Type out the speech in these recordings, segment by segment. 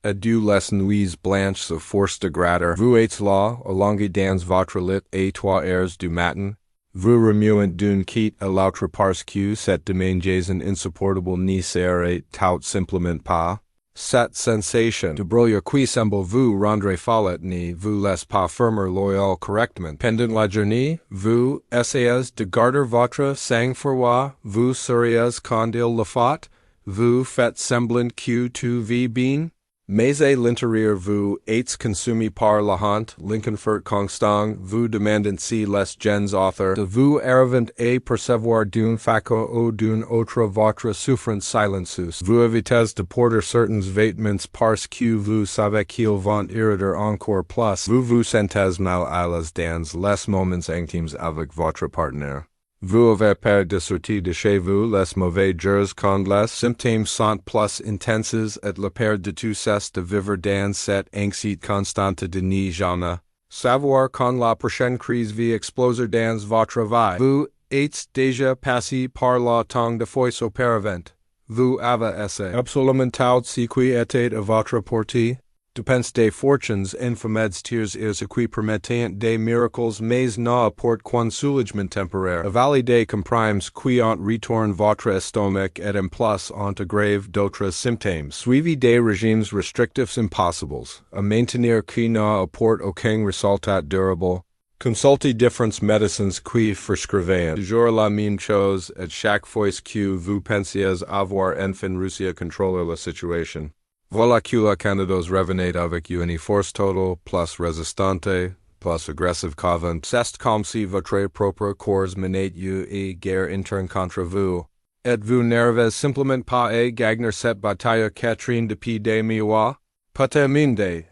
Adieu les nuits blanches of force de gratter. Vous êtes là, allongé dans votre lit, et trois heures du matin. Vous remuant d'une quitte à l'autre parce que cette démangeaison insupportable n'y serait tout simplement pas. Cette sensation de brouillard qui semble vous rendre folle ne vous laisse pas fermer l'oeil correctement. Pendant la journée, vous essayez de garder votre sang-froid, vous seriez quand il le faut, vous faites semblant que tout va bien. Mais à l'intérieur vous êtes consumé par la honte, l'inconfort constant, vous demandant si les gens autres de vous arrivent à percevoir d'une façon ou d'une autre votre souffrance silencieuse. Vous évitez de porter certains vêtements parce que vous savez qu'ils vont irriter encore plus. Vous vous sentez mal à l'aise dans les moments intimes avec votre partenaire. Vous avez peur de sortir de chez vous les mauvais jours quand les symptômes sont plus intenses et la peur de tout cesse de vivre dans cette anxiété constante de ne jamais savoir quand la prochaine crise va exploser dans votre vie. Vous êtes déjà passé par le temps de foies auparavant. Vous avez essayé absolument tout ce qui était à votre portée. Depends des fortunes infameds tiers qui permettent des miracles mais n'apportent qu'un soulagement temporaire. Avalez des comprimes qui ont retourne votre estomac et en plus ont aggrave d'autres symptômes. Suivez des régimes restrictifs impossibles, à maintenir qui n'apportent aucun résultat durable. Consultez différentes médecines qui prescrivent toujours la même chose et chaque fois que vous pensiez avoir enfin réussi à contrôler la situation. Voilà que la Candidose revenait avec une force totale, plus résistante, plus agressive qu'avant. C'est comme si votre propre corps menait une guerre interne contre vous. Et vous n'arrivez simplement pas à gagner cette bataille Catherine depuis des mois? Peut-être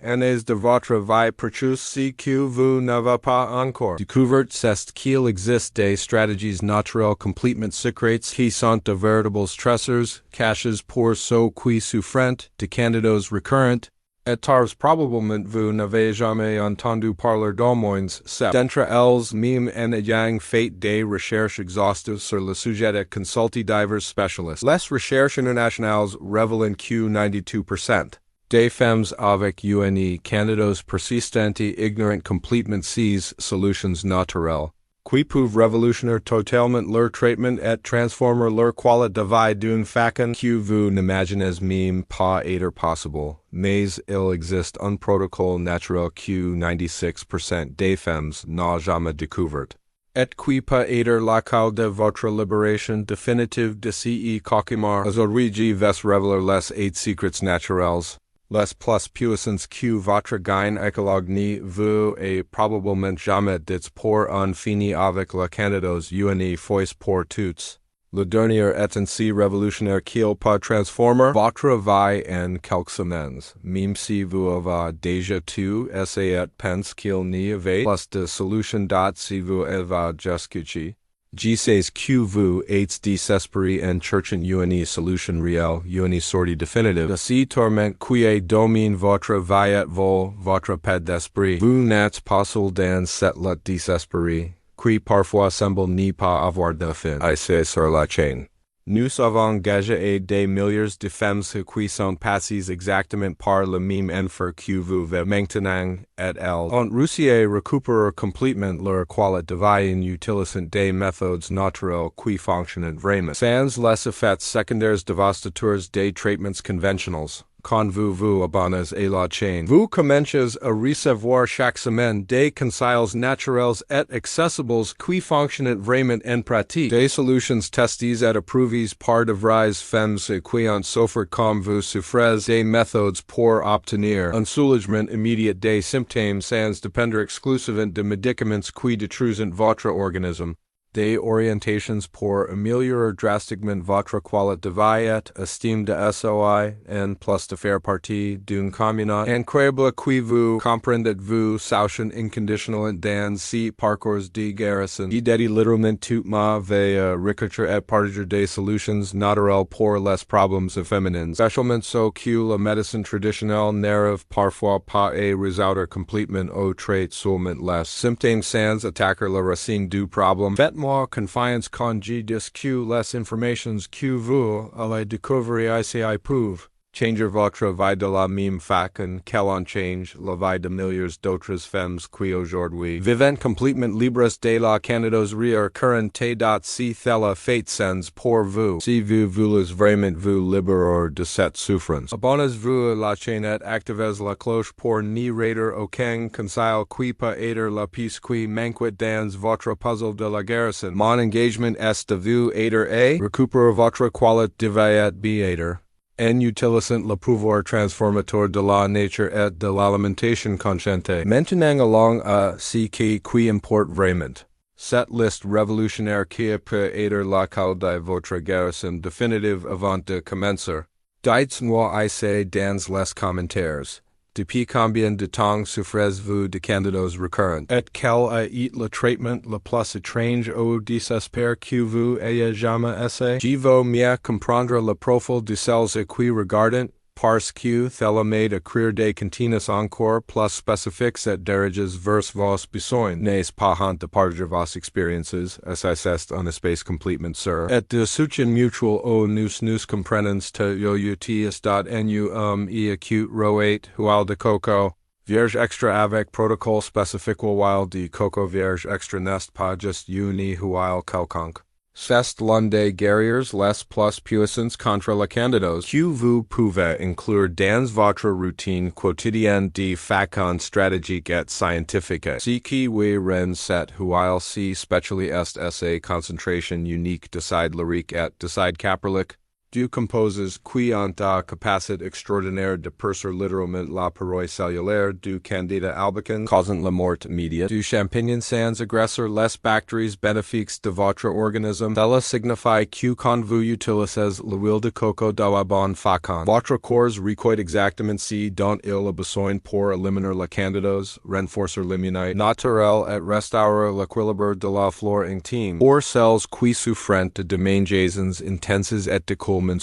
années de votre vie précieuse si que vous n'avez pas encore découvert c'est qu'il existe des stratégies naturelles complètement secrètes qui sont de véritables stressors, caches pour ceux qui souffrent de candidose récurrente, et tard probablement vous n'avez jamais entendu parler d'au moins sept d'entre elles même en ayant fait des recherches exhaustives sur le sujet et consulté divers spécialistes. Les recherches internationales révèlent que 92% des femmes avec une candidose persistante ignorent complètement ces solutions naturelles, qui peuvent révolutionner totalement leur traitement et transformer leur qualité de vie d'une façon que vous n'imaginez même pas être possible. Mais il existe un protocole naturel que 96% des femmes n'ont jamais découvert. Et qui peut être la cause de votre libération définitive de ces cauchemars. Aujourd'hui je vais révéler les 8 secrets naturels. Les plus puissants que votre gynécologue ne vous a probablement jamais dit pour en finir avec la candidose une fois pour toutes. Le dernier est ainsi révolutionnaire qu'il peut transformer votre vie en quelques semaines. Même si vous avez déjà tout essayé, pense qu'il n'y avait plus de solution si vous avez jusqu'ici. Je sais que vous êtes désespéré en cherchant une solution réelle, une sortie définitive de ces tourments qui dominent votre vie et votre paix d'esprit. Vous n'êtes pas seul dans cette lutte désespérée, qui parfois semble ne pas avoir de fin. Ici sur la chaîne. Nous avons engagé des milliers de femmes qui sont passées exactement par le même enfer que vous maintenant, et elles ont réussi à récupérer complètement leur qualité de vie en utilisant des méthodes naturelles qui fonctionnent vraiment, sans les effets secondaires dévastateurs des traitements conventionnels. Quand vous abonnez à la chaîne, vous commencez à recevoir chaque semaine des conseils naturels et accessibles qui fonctionnent vraiment en pratique. Des solutions testées et approuvées par de vraies femmes qui ont souffert comme vous souffrez, des méthodes pour obtenir un soulagement immédiat des symptômes sans dépendre exclusivement de médicaments qui détruisent votre organisme. Des orientations pour améliorer drastiquement votre qualité de vie et estime de soi, en plus de faire partie d'une communauté incroyable qui vous comprendez vous soutient inconditionnellement dans ces parcours de guérison. J'ai dédié littéralement toute ma vie à rechercher et partager des solutions naturelles pour les problèmes féminins, spécialement ceux que la médecine traditionnelle n'arrive parfois pas à résoudre complètement ou traite seulement les symptômes sans attaquer la racine du problème. Faites-moi confiance quand je dis que les informations que vous allez découvrir ici prouvent Changer votre vie de la même façon qu'elle en change la vie de milliers d'autres femmes qui aujourd'hui vivent complètement libres de la Candidose rire currente si thella fate sends pour vous. Si vous voulez vraiment vous libérer de cette souffrance, abonnez-vous à la chaîne et activez la cloche pour n'y rater aucun conseil qui peut aider la pièce qui manque dans votre puzzle de la guérison. Mon engagement est de vous aider à récupérer votre qualité de vie et bien-être, en utilisant le pouvoir transformateur de la nature et de l'alimentation consciente. Maintenant allons à ce qui importe vraiment. Cette liste révolutionnaire qui peut aider la cause de votre guérison définitive avant de commencer. Dites-moi ici dans les commentaires. Depuis combien de temps souffrez-vous de candidose récurrente? Et quel est le traitement le plus étrange ou désespéré que vous ayez jamais essayé? Je veux mieux comprendre le profil de celles qui regardent, parce que cela m'aide à créer des contenus encore plus spécifiques et dirigés vers vos besoins. N'est-ce pas honte de partager vos expériences, c'est un espace complètement sûr. Et de soutien mutuel au nous comprenons te youtils.nu et acute roate huile de coco. Vierge extra avec protocole spécifique huile de coco vierge extra n'est pas juste une huile quelconque. C'est l'un des guerriers les plus puissants contre la candidose que vous pouvez inclure dans votre routine quotidienne de façon stratégique et scientifique. Ce qui oui rend cette huile si spéciale est sa concentration unique d'acide laurique et d'acide caprylique, deux composés qui ont la capacité extraordinaire de percer littéralement la paroi cellulaire du Candida albicans, causant la mort immédiate, du champignon sans agressor les bactéries bénéfiques de votre organisme. Cela signifie que quand vous utilisez l'huile de coco de la bonne façon, votre corps recueille exactement ce dont il a besoin pour éliminer la candidose, renforcer l'immunité naturelle et restaurer l'équilibre de la flore intime. Pour celles qui souffrent de démangeaisons intenses et de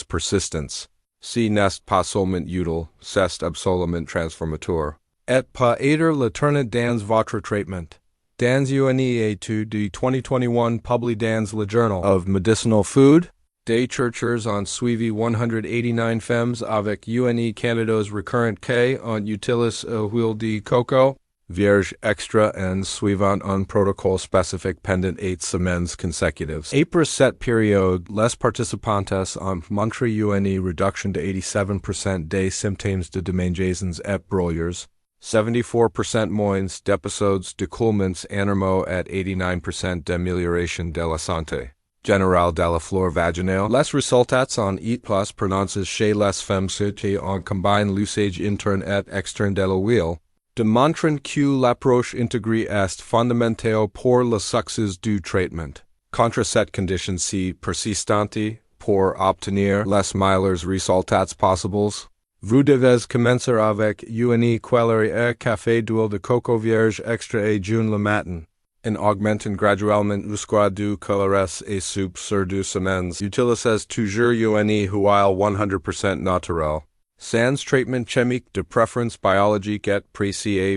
persistence. Si n'est pas seulement utile, c'est absolument transformateur. Et peut aider l'éternel dans votre traitement. Dans une étude de 2021 publiée dans le Journal of Medicinal Food, des chercheurs ont suivi 189 femmes avec une candidose récurrente qui ont utilisé l'huile de coco vierge extra en suivant un protocole spécifique pendant 8 semaines consécutives. Après cette période, les participantes ont montré une réduction de 87% des symptômes de démangeaisons et brûlures, 74% moins d'épisodes de coulements anormaux et 89% d'amélioration de la santé générale de la flore vaginale. Les résultats sont plus prononcés chez les femmes qui ont combiné l'usage interne et externe de l'huile, démontrant que l'approche intégrée est fondamentale pour le succès du traitement. Contre cette condition si persistante, pour obtenir les meilleurs résultats possibles, vous devez commencer avec une cuillère et café d'huile de coco vierge extra et jaune le matin, en augmentant graduellement jusqu'à 2 cuillères et soupe sur 2 semaines. Utilisez toujours une huile 100% naturelle. Sans traitement chimique de préférence biologique et précis et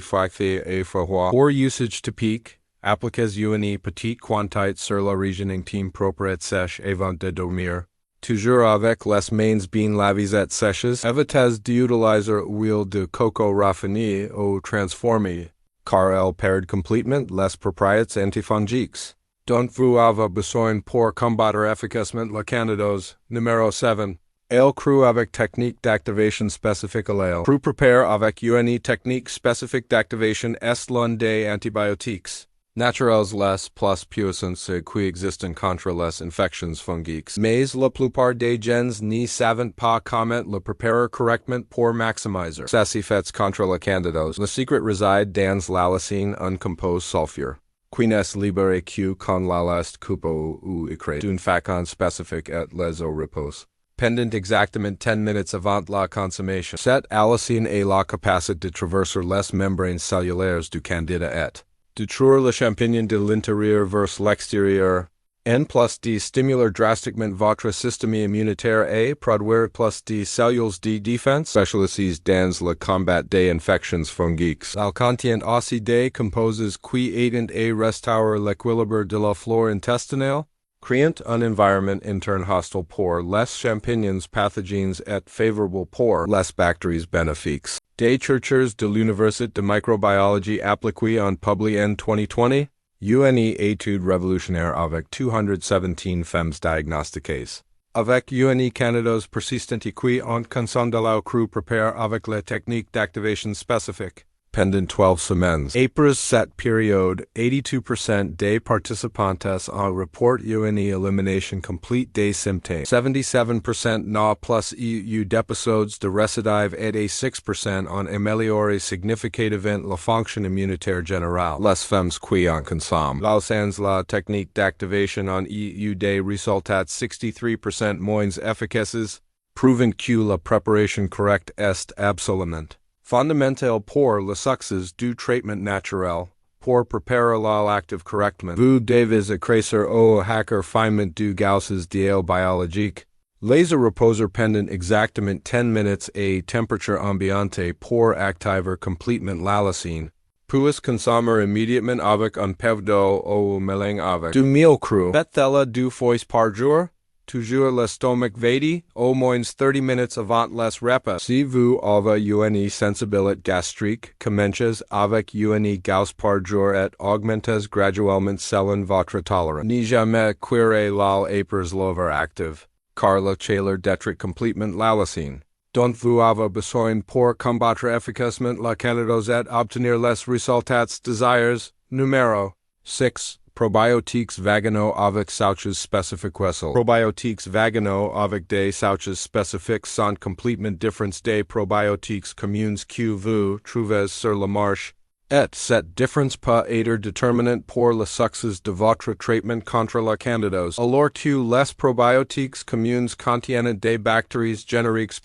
froid. Pour usage typique, appliquez une petite quantité sur la région intime propre et sèche avant de dormir. Toujours avec les mains bien lavées et sèches. Évitez d'utiliser l'huile de coco raffinée ou transformée, car elle perd complètement les propriétés antifongiques dont vous avez besoin pour combattre efficacement la candidose. Numéro 7. Elle crue avec technique d'activation spécifique à l'aile. Pour préparer avec une technique spécifique d'activation est l'un des antibiotiques naturels les plus puissants qui existent contre les infections fongiques. Mais la plupart des gens ne savent pas comment le préparer correctement pour maximiser ses effets contre la candidose. Le secret réside dans l'allicine, un composé sulfure, qui n'est libéré que quand l'alast coupe ou écrase d'une façon spécifique et les au repos. Pendant exactement 10 minutes avant la consommation. Cette allicine a la capacité de traverser les membranes cellulaires du candida et détruire le champignon de l'intérieur vers l'extérieur, en plus de stimuler drastiquement votre système immunitaire et produire plus de cellules de défense spécialisées dans le combat des infections fongiques. Elle contient aussi des composés qui aident à restaurer l'équilibre de la flore intestinale, Créant un environment interne hostile pour les champignons pathogens et favorable pour les bactéries bénéfiques. Des chercheurs de l'Université de microbiologie appliquée en publié en 2020, une étude révolutionnaire avec 217 femmes diagnostiquées. Avec une Candidose persistante qui en concerne de la cru prépare avec les techniques d'activation spécifiques. Pendant 12 semaines. Après cette période, 82% des participantes ont report une elimination complete des symptômes. 77% n'ont plus eu d'épisodes de récidive et 6% ont amélioré significativement la fonction immunitaire générale. Les femmes qui en consomment. Sans la technique d'activation ont eu des résultats 63% moins efficaces, prouvant que la préparation correcte est absolument fondamental pour le succès du traitement naturel, pour préparer l'active correctement. Vous devez accrécer au hacker finement du gausses d'eau biologique. Les reposer pendant exactement 10 minutes à température ambiante pour activer complètement la lysine. Puis consommer immédiatement avec un peu d'eau ou mélange avec du miel cru. Faites-la 2 fois par jour. Toujours l'estomac vide, au moins 30 minutes avant les repas. Si vous avez une sensibilité gastrique, commencez avec une gausse par jour et augmentez graduellement selon votre tolérance. Ni jamais cuire l'al après l'overactive, car la chaleur détruit complètement la lysine. Donc vous avez besoin pour combattre efficacement la candidose et obtenir les résultats désirés. Numéro 6. Probiotiques vaginaux avec souches spécifiques. Probiotiques vaginaux avec des souches spécifiques sont complètement différents des probiotiques communs que vous trouvez sur le marché. Et cette différence peut être déterminante pour le succès de votre traitement contre la candidose. Alors que les probiotiques communs contiennent des bactéries génériques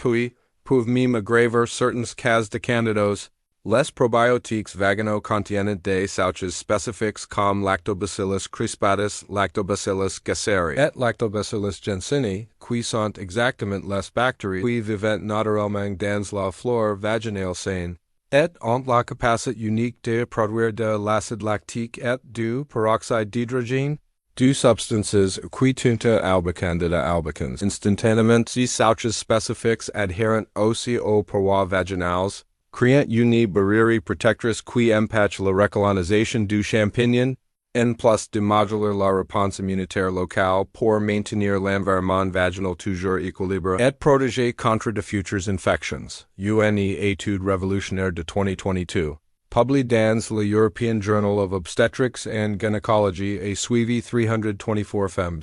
peuvent même aggraver certains cas de candidose. Les probiotiques vaginaux contiennent des souches spécifiques comme Lactobacillus crispatus, Lactobacillus gasseri et Lactobacillus jensenii, qui sont exactement les bactéries qui vivent naturellement dans la flore vaginale saine, et ont la capacité unique de produire de l'acide lactique et du peroxyde d'hydrogène. Deux substances qui tunta albicandida albicans. Instantanément, ces souches spécifiques adhèrent aussi aux parois vaginales, créant une barrière protectrice qui empêche la recolonisation du champignon, en plus de moduler la réponse immunitaire locale pour maintenir l'environnement vaginal toujours équilibré et protéger contre de futures infections. Une étude révolutionnaire de 2022. Publié dans le European Journal of Obstetrics and Gynecology et suivi 324 femmes.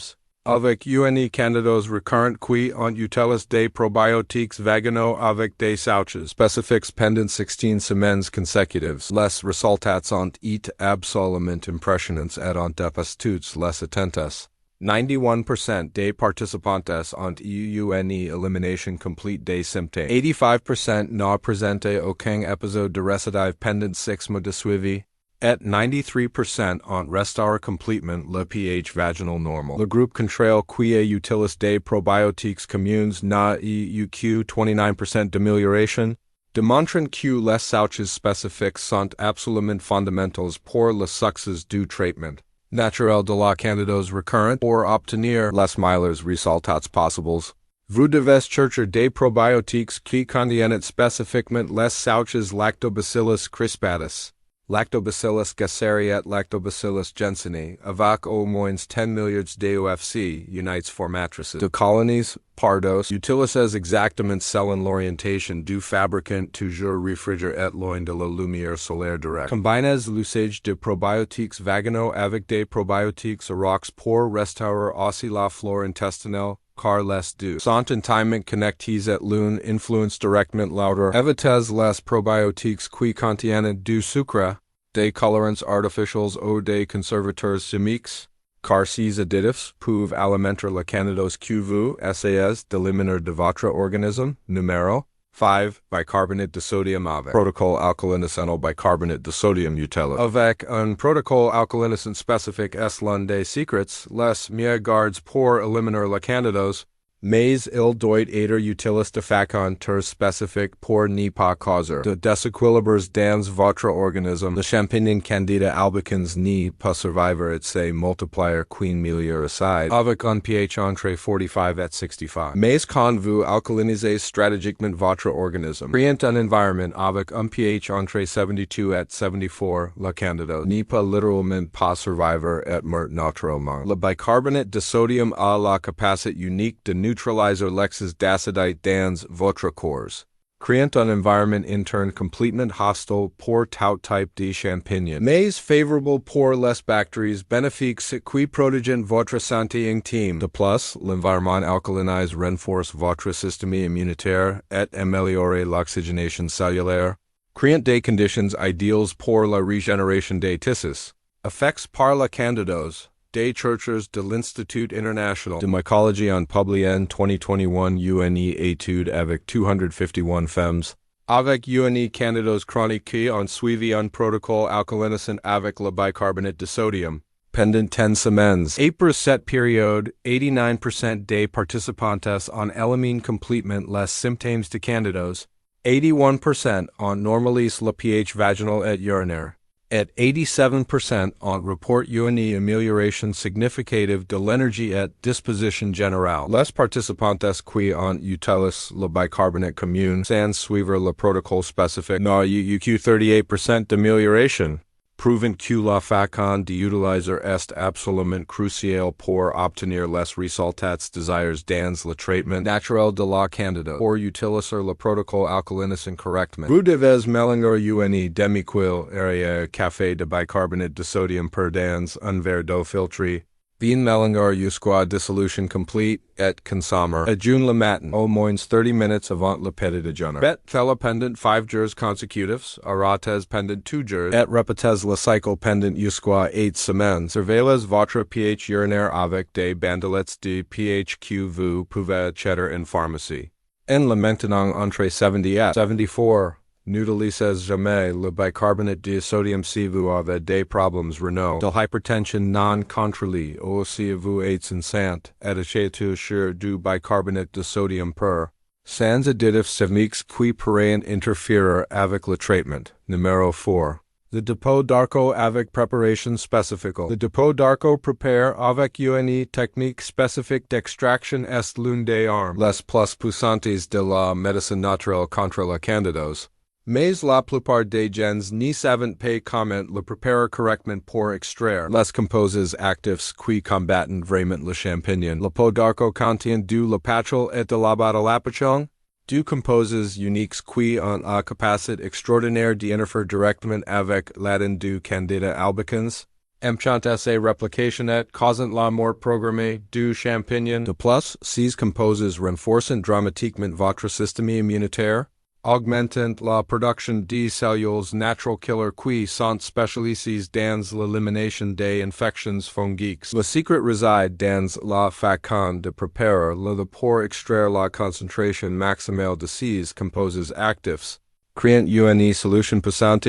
Avec une candidose récurrente qui ont utilisé des probiotiques vaginaux avec des souches spécifiques pendant 16 semaines consécutives. Les résultats ont été absolument impressionnants et ont dépassé toutes les attentes. 91% des participantes ont eu une élimination complète des symptômes. 85% n'ont présenté aucun épisode de récidive pendant 6 mois de suivi. Et 93% ont restauré complètement le pH vaginal normal. Le groupe contrôle qui a utilisé des probiotiques communs n'a eu que 29% d'amélioration, démontrant que les souches spécifiques sont absolument fondamentales pour le succès du traitement naturel de la candidose récurrente pour obtenir les meilleurs résultats possibles. Vous devez chercher des probiotiques qui contiennent spécifiquement les souches Lactobacillus crispatus, Lactobacillus gasseri et Lactobacillus jensenii, avec au moins 10 milliards d'OFC unites formatrices de colonies, pardos, utilisées exactement selon l'orientation du fabricant toujours réfrigéré et loin de la lumière solaire directe. Combinez l'usage de probiotiques vaginaux avec des probiotiques aurochs pour restaurer aussi la flore intestinale, car les deux sont intimement connectés et l'un influence directement l'autre. Évitez les probiotiques qui contiennent du sucre, des colorants artificiels ou des conservateurs chimiques, car ces additifs peuvent alimenter la candidose que vous essayez d'éliminer de votre organisme. Numéro 5. Bicarbonate de sodium avec protocole alkylinisant bicarbonate de sodium utilisé. Avec un protocole alkylinisant spécifique est l'un des secrets les mieux gardes pour éliminer la candidose. Mais il doit être utiliste facon ter spécifique pour ne pas causer de déséquilibres dans votre organisme. Le champignon Candida albicans ne pas survivre et se multiplier qu'un milliard aside, avec un pH entre 45 et 65. Mais quand vous alcalinisez stratégiquement votre organisme, créant un environnement avec un pH entre 72 et 74, la Candidose ne pas littéralement pas survivre et meurt naturellement. Le bicarbonate de sodium a la capacité unique de neutraliser l'excès d'acidité dans votre corps, créant un environnement interne complètement hostile pour tout type de champignons, mais favorable pour les bactéries bénéfiques qui protègent votre santé intime. De plus, l'environnement alcalinise renforce votre système immunitaire et améliore l'oxygénation cellulaire, créant des conditions idéales pour la régénération des tissus. Effects par la Candidose. Des chercheurs de l'Institut international de mycologie ont publié en 2021 une étude avec 251 femmes avec une candidose chronique qui ont suivi un protocole alcalinisant avec le bicarbonate de sodium pendant 10 semaines. Et pour cette période, 89% des participantes ont éliminé complètement les symptômes de candidose, 81% ont normalisé le pH vaginal et urinaire, et 87% ont report une amélioration significative de l'énergie et disposition générale. Les participantes qui ont utilisé le bicarbonate commun sans suivre le protocole spécifique n'ont eu que 38% d'amélioration, prouvant que la façon d'utiliser est absolument cruciale pour obtenir les résultats désirés dans le traitement naturel de la Candidose. Pour utiliser le protocole alcalinisant correctement, vous devez mélanger une demi-cuillère area café de bicarbonate de sodium per dans un verre d'eau filtrée. Bien mélanger jusqu'à dissolution complète et consommer. Adjourne le matin, au moins 30 minutes avant le petit déjeuner. Faites-le pendant 5 jours consécutifs, arrêtez pendant 2 jours, et répétez le cycle pendant jusqu'à 8 semaines. Surveillez votre pH urinaire avec des bandelettes de pH que vous pouvez acheter en pharmacie. En le maintenant entre 70 et 74. N'utilisez jamais le bicarbonate de sodium si vous avez des problèmes rénaux, de l'hypertension non contrôlée ou si vous êtes enceinte, et achetez sur du bicarbonate de sodium pur, sans additifs chimiques qui pourraient interférer avec le traitement. Numéro 4. Le dépôt d'arco avec préparation spécifique. Le dépôt d'arco prépare avec une technique spécifique d'extraction est l'une des armes les plus puissantes de la médecine naturelle contre la Candidose. Mais la plupart des gens ne savent pas comment le préparer correctement pour extraire les composés actifs qui combattent vraiment le champignon. Le pot d'arco contient du lapachol et de la lapachol, deux composés uniques qui ont la capacité extraordinaire d'interférer directement avec l'ADN du Candida albicans. Implantent sa replication et causant la mort programmée du champignon. De plus, ces composés renforcent dramatiquement votre système immunitaire, augmentant la production de cellules natural killer qui sont spécialisées dans l'élimination des infections fongiques. Le secret réside dans la façon de préparer le pour extraire la concentration maximale de ces composés actifs, créant une solution puissante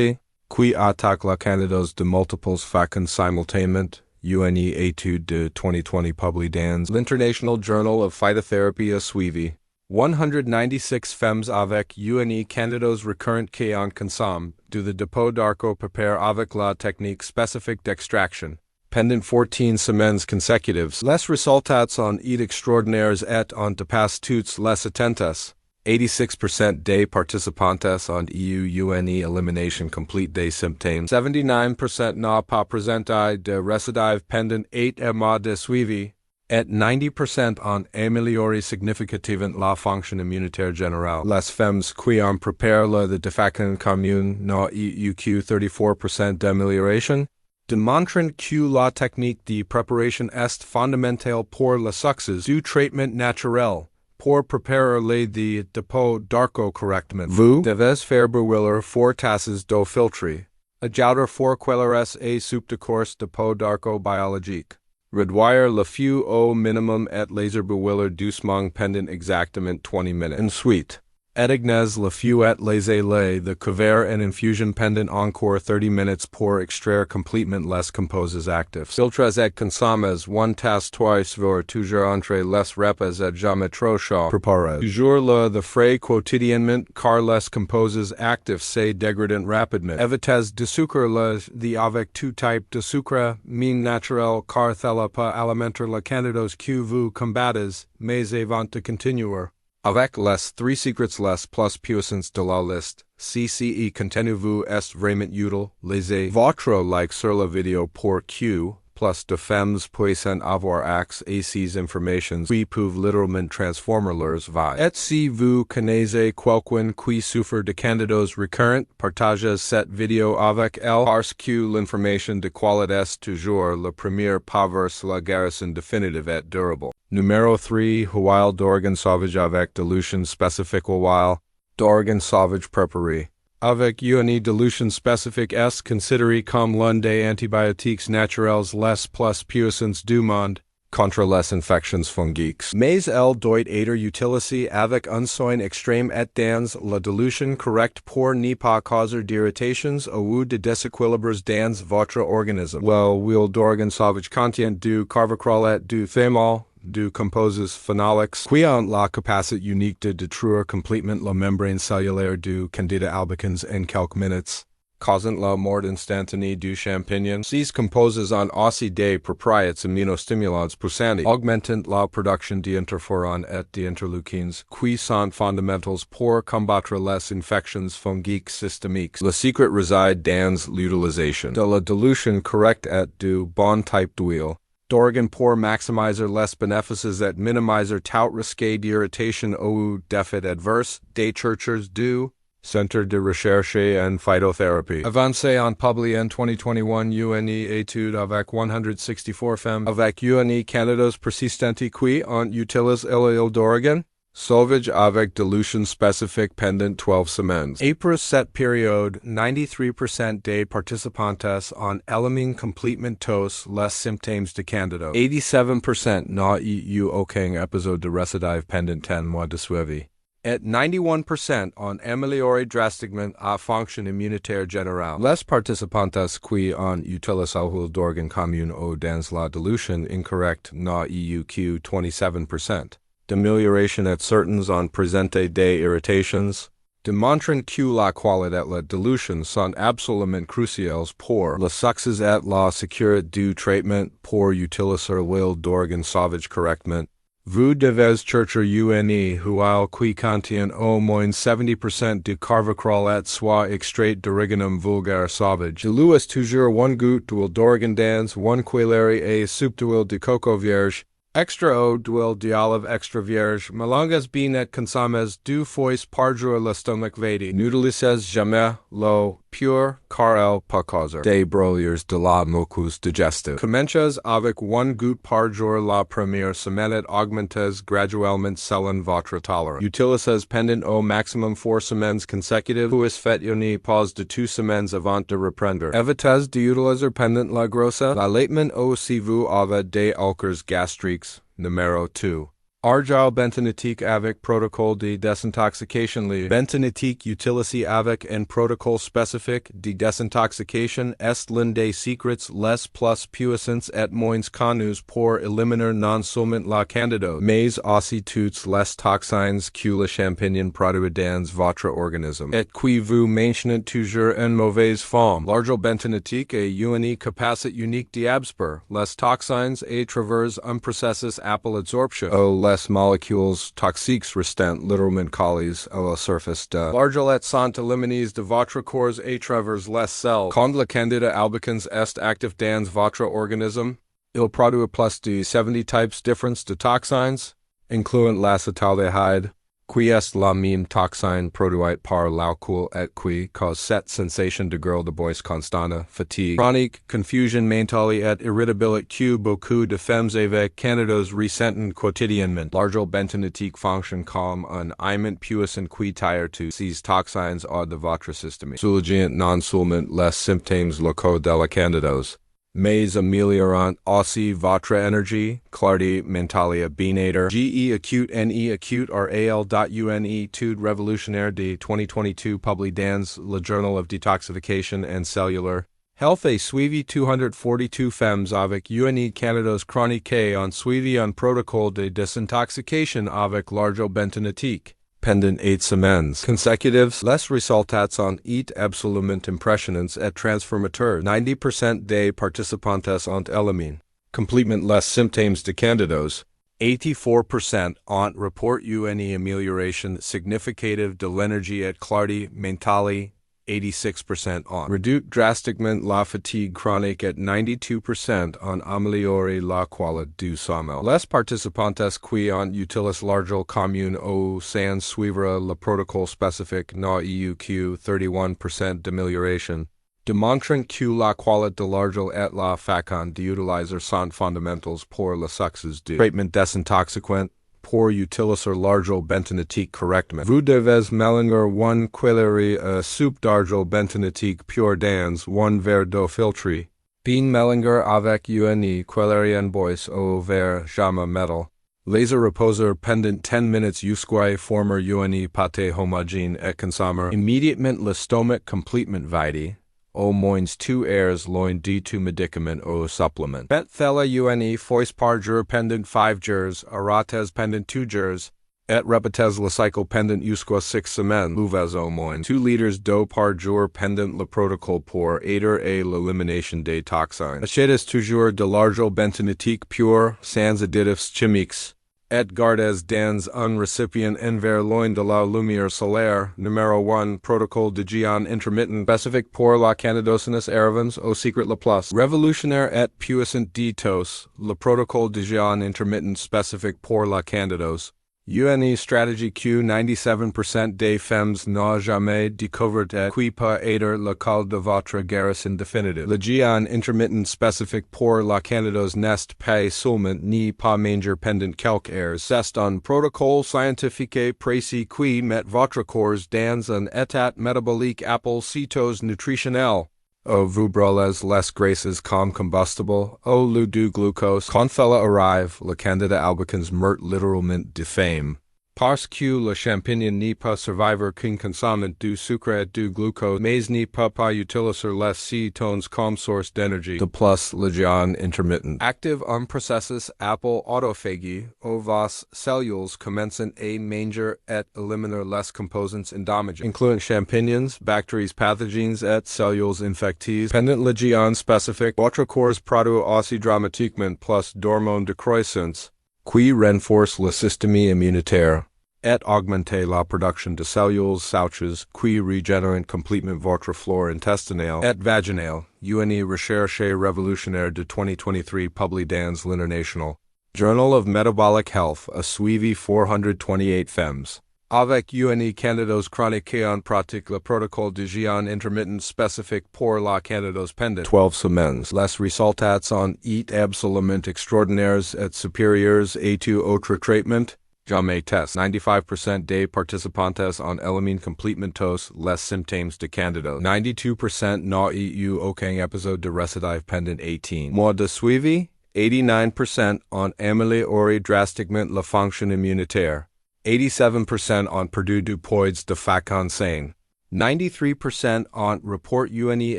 qui attaque la Candidose de multiples façons simultanément. Une étude de 2020 publiée dans l'International Journal of Phytotherapy a suivi 196 femmes avec une Candidose récurrente qui en consomment du dépôt d'arco prépare avec la technique spécifique d'extraction. Pendant 14 semaines consécutives, les résultats sont extraordinaires et ont dépassé toutes les attentes. 86% des participantes ont eu une élimination complète des symptômes. 79% n'ont pas présenté de récidive pendant 8 mois de suivi. Et 90% ont amélioré significativement la fonction immunitaire générale. Les femmes qui ont préparé le défaction commune n'ont eu que 34% d'amélioration, démontrant que la technique de préparation est fondamentale pour le succès du traitement naturel. Pour préparer le dépôt d'arco correctement, vous devez faire bouillir 4 tasses d'eau filtrée. Ajouter 4 cuillères à soupe de course dépôt d'arco biologique. Réduire le feu au minimum et laisser bouillir doucement pendant exactement 20 minutes. Ensuite, Edignes la fouette les lait, the couvert and infusion pendant encore 30 minutes pour extraire complètement les composes actifs. Filtres et consommes, one tasse twice voire toujours entre les repas et jamais trop chaud. Préparez toujours the frais quotidiennement car les composes actifs se dégradent rapidement. Évitez de sucre the avec tout type de sucre, mine naturel car thela pas alimenter la Candidose que vous combattez, mais avant de continuer. Avec les 3 secrets les plus puissants de la liste, CCE contenu-vous est vraiment utile, lisez votre like sur la vidéo pour que, plus de femmes puissent avoir accès à ces informations qui peuvent littéralement transformer leurs vies. Et si vous connaissez quelqu'un qui souffre de candidose récurrente, partagez cette vidéo avec elle parce que l'information de qualité est toujours la première pas vers la guérison définitive et durable. Numéro 3. Huile d'organe sauvage avec dilution spécifique. Huile d'organe sauvage préparée avec une dilution spécifique est considérée comme l'un des antibiotiques naturels les plus puissants du monde contre les infections fongiques. Mais elle doit être utilisée avec un soin extrême et dans la dilution correcte pour ne pas causer d'irritations ou de déséquilibres dans votre organisme. L'huile d'organe sauvage contient du carvacrol et du thymol, du composes phénoliques, qui ont la capacité unique de détruire complètement la membrane cellulaire du Candida albicans en quelques minutes, causant la mort instantanée du champignon. Ces composes ont aussi des propriétés immunostimulantes puissantes, augmentant la production d'interférons et d'interleukines, qui sont fondamentales pour combattre les infections fongiques systémiques. Le secret réside dans l'utilisation de la dilution correcte et du bon type d'huile d'organe pour maximiser les bénéfices et minimiser tout risque d'irritation ou d'effets adverses. Des chercheurs du Centre de recherche en phytothérapie avancé en publié en 2021 une étude avec 164 femmes avec une candidose persistante qui ont utilisé l'huile d'organe sauvage avec dilution spécifique pendant 12 semaines. Après cette période, 93% des participantes ont éliminé complètement tous les symptômes de candidose. 87% n'ont eu aucun épisode de récidive pendant 10 mois de suivi. Et 91% ont amélioré drastiquement la fonction immunitaire générale. Les participantes qui ont utilisé l'huile d'organe commune ou dans la dilution incorrecte n'ont eu que 27%. D'amélioration et certains ont présenté des irritations, démontrant que la qualité et la dilution sont absolument cruciales pour le succès et la sécurité du traitement. Pour utiliser l'huile d'organe sauvage correctement, vous devez chercher une huile qui contient au moins 70% de carvacrol et soit extrait d'origanum vulgaire sauvage. Diluez toujours one goutte d'huile d'organe dans one cuillère à soupe d'huile de coco vierge. Extra eau d'huile d'olive extra vierge, mélanges bien et consommez 2 fois par jour le stomac vide. N'utilisez jamais l'eau pure car elle peut causer des brûlures de la muqueuse digestive. Commencez avec 1 goutte par jour la première semaine et augmentez graduellement selon votre tolérance. Utilisez pendant au maximum 4 semaines consécutives, puis faites une pause de 2 semaines avant de reprendre. Évitez d'utiliser pendant la grossesse. L'allaitement ou si vous avez des ulcères gastriques. Numéro 2. Argile bentonatique avec protocole de désintoxication. Le bentonatique utilisé avec un protocole spécifique de désintoxication est l'un des secrets les plus puissants et moins connus pour éliminer non seulement la candidose, mais aussi toutes les toxines que le champignon produit dans votre organisme, et qui vous maintiennent toujours en mauvaise forme. L'argile bentonatique a une capacité unique d'absorber les toxines à travers un processus appelé absorption. Les molécules toxiques restant littéralement collées à la surface de l'argile sont éliminées de votre corps à travers les cells. Quand le Candida albicans est actif dans votre organisme, il produit plus de 70 types différents de toxines, incluant l'acétaldehyde, qui est la même toxine produite par l'alcool et qui cause cette sensation de gueule de bois constante, fatigue chronique, confusion mentale et irritabilité que beaucoup de femmes avec candidose ressentent quotidiennement. L'argile bentonatique fonctionne comme un aimant puissant qui tire tous ces toxines hors de votre système, soulageant non seulement les symptômes locaux de la candidose, mais améliorant aussi votre énergie, clarté mentale bien-être, GE acute NE acute RAL.UNE Étude révolutionnaire de 2022 publié dans le Journal of Detoxification and Cellular Health et suivi 242 femmes avec une candidose chronique en suivi un protocole de désintoxication avec l'argent bentonatique. Pendant 8 semaines consecutives, les résultats sont absolument impressionnants et transformateurs. 90% des participantes ont éliminé complètement les symptômes de candidose. 84% ont report une amélioration significative de l'énergie et clarté mentale. 86% ont réduit drastiquement la fatigue chronique et 92% ont amélioré la qualité du sommeil. Les participantes qui ont utilisé l'argent commune au sans suivre le protocole spécifique n'ont eu que 31% d'amélioration, démontrant que la qualité de l'argent et la façon d'utiliser sont fondamentales pour le succès du traitement désintoxiquant. Pour utiliser l'argent bentonatique correctement, vous devez mélanger une cuillerée à soupe d'argent bentonatique pur dans un verre d'eau filtrée. Bien mélanger avec une cuillerée en bois au verre jamais métal. Laissez reposer pendant 10 minutes jusqu'à former une pâte homogène et consommer immédiatement l'estomac complètement vide. Au moins 2 heures loin de tout médicament ou supplément. Faites-la une fois par jour pendant 5 jours, arrêtez pendant 2 jours, et répétez le cycle pendant jusqu'à 6 semaines. Buvez au moins 2 litres d'eau par jour pendant le protocole pour aider à l'élimination des toxines. Achetez toujours de l'argent bentonatique pur, sans additifs chimiques. Et gardez dans un récipient envers loin de la lumière solaire. Numéro 1. Protocole de jeûne intermittent spécifique pour la candidose erreurs au secret le plus révolutionnaire et puissant de tous. Le protocole de jeûne intermittent spécifique pour la candidose. Une stratégie que 97% des femmes n'ont jamais découverte et qui peut être le call de votre guérison définitive. Le jeûne intermittent spécifique pour la candidose n'est pas seulement ni pas manger pendant quelques heures. C'est un protocole scientifique précis qui met votre corps dans un état métabolique appelé cétose nutritionnelle. Vous brûlez les graisses comme combustible, au lieu du glucose. Quand cela arrive, le candidat albicans meurt littéralement de faim. Parce que le champignon ne peut survivre qu'en consommant du sucre et du glucose, mais ne peut pas utiliser les cétones comme source d'énergie. De plus, le jeûne intermittent active un processus appelé autophagie, où vos cellules commencent à manger et éliminer les composants endommagés, incluant champignons, bactéries pathogènes et cellules infectées. Pendant le jeûne spécifique, votre corps produit aussi dramatiquement plus d'hormones de croissance, qui renforce le système immunitaire, et augmente la production de cellules souches qui régénèrent complètement votre flore intestinale et vaginale. Une recherche révolutionnaire de 2023 publiée dans l'International Journal of Metabolic Health a suivi 428 femmes. Avec une candidose chronique en pratique le protocole de jeûne intermittent spécifique pour la candidose pendant 12 semaines. Les résultats sont absolument extraordinaires et supérieurs à tout autre traitement. Jamais test. 95% des participantes ont éliminé complètement tous les symptômes de candidose. 92% n'ont eu aucun épisode de récidive pendant 18 mois de suivi. 89% ont amélioré drastiquement la fonction immunitaire. 87% ont perdu du poids de façon saine. 93% ont report une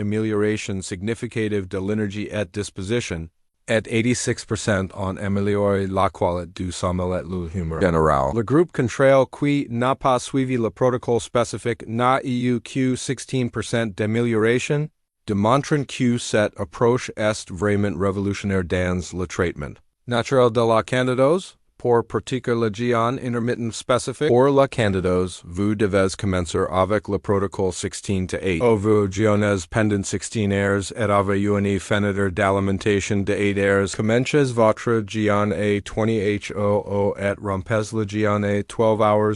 amélioration significative de l'énergie et disposition, et 86% ont amélioré la qualité du sommeil et l'humeur général. Le groupe contrôle qui n'a pas suivi le protocole spécifique n'a eu que 16% d'amélioration, démontrant que cette approche est vraiment révolutionnaire dans le traitement naturel de la candidose. Pour pratiquer le jeûne intermittent spécifique pour la candidose, vous devez commencer avec le protocole 16-8. Vous jeûnez pendant 16 heures et avez une fenêtre d'alimentation de 8 heures. Commencez votre jeûne à 20 h et rompez le jeûne à 12 heures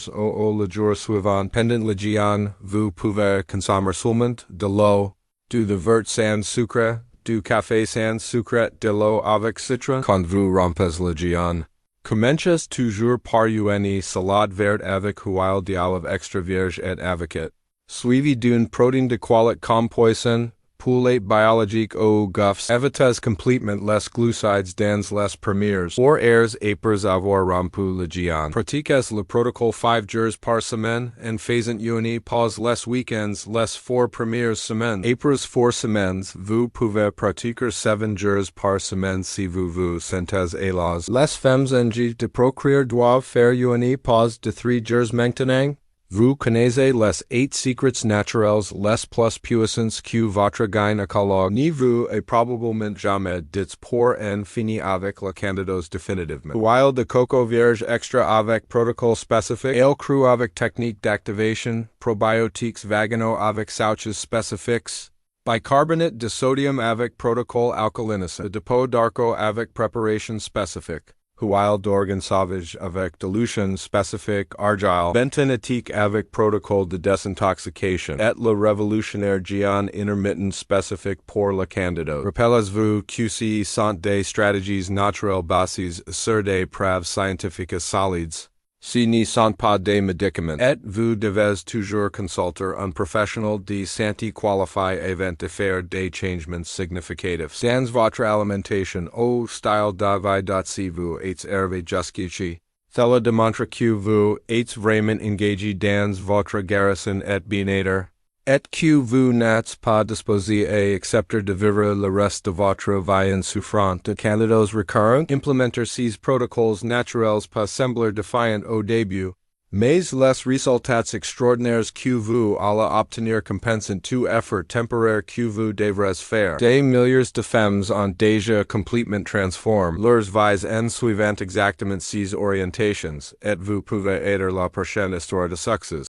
le jour suivant. Pendant le jeûne, vous pouvez consommer seulement de l'eau, du vert sans sucre, du café sans sucre, de l'eau avec citron quand vous rompez le jeûne. Commencez toujours par une salade verte avec huile d'olive extra vierge et avocate, suivi d'une protéine de qualité comme poisson, Poulet biologique au guffs, evitas completement les glucides dans les premières 4 heures après avoir rompu le jeûne. Pratiquez le protocole 5 jours par semaine en faisant une pause les week-ends les 4 premières semaines. Après 4 semaines, vous pouvez pratiquer 7 jours par semaine si vous vous sentez à l'aise. Les femmes engagées de procréer doivent faire une pause de 3 jours maintenant. Vous connaissez les 8 secrets naturels les plus puissants que votre gynécologue ni vous et probablement jamais dit pour en finir avec la candidose définitivement. Huile de coco vierge extra avec protocole spécifique, ale cru avec technique d'activation, probiotiques vaginaux avec sauces spécifiques, bicarbonate de sodium avec protocole alcalinisé, dépôt d'arco avec préparation spécifique. Huile d'organe sauvage avec dilution spécifique argile, bentonétique avec protocole de désintoxication, et le révolutionnaire jeûne intermittent spécifique pour la candidose. Rappelez-vous que sont des stratégies naturelles basées sur des preuves scientifiques solides. Ce ne sont pas des médicaments. Et vous devez toujours consulter un professionnel de santé qualifié avant de faire des changements significatifs. Dans votre alimentation au style de vie si vous êtes arrivé jusqu'ici, cela démontre que vous êtes vraiment engagé dans votre guérison et bien-être, et que vous n'êtes pas disposé à accepter de vivre le reste de votre vie en souffrant de candidose récurrente. Implémenter ces protocoles naturels peut sembler défiant au début, mais les résultats extraordinaires que vous allez obtenir compensent tout effort temporaire que vous devrez faire. Des milliers de femmes ont déjà complètement transformé leurs vies en suivant exactement ces orientations, et vous pouvez être la prochaine histoire de succès.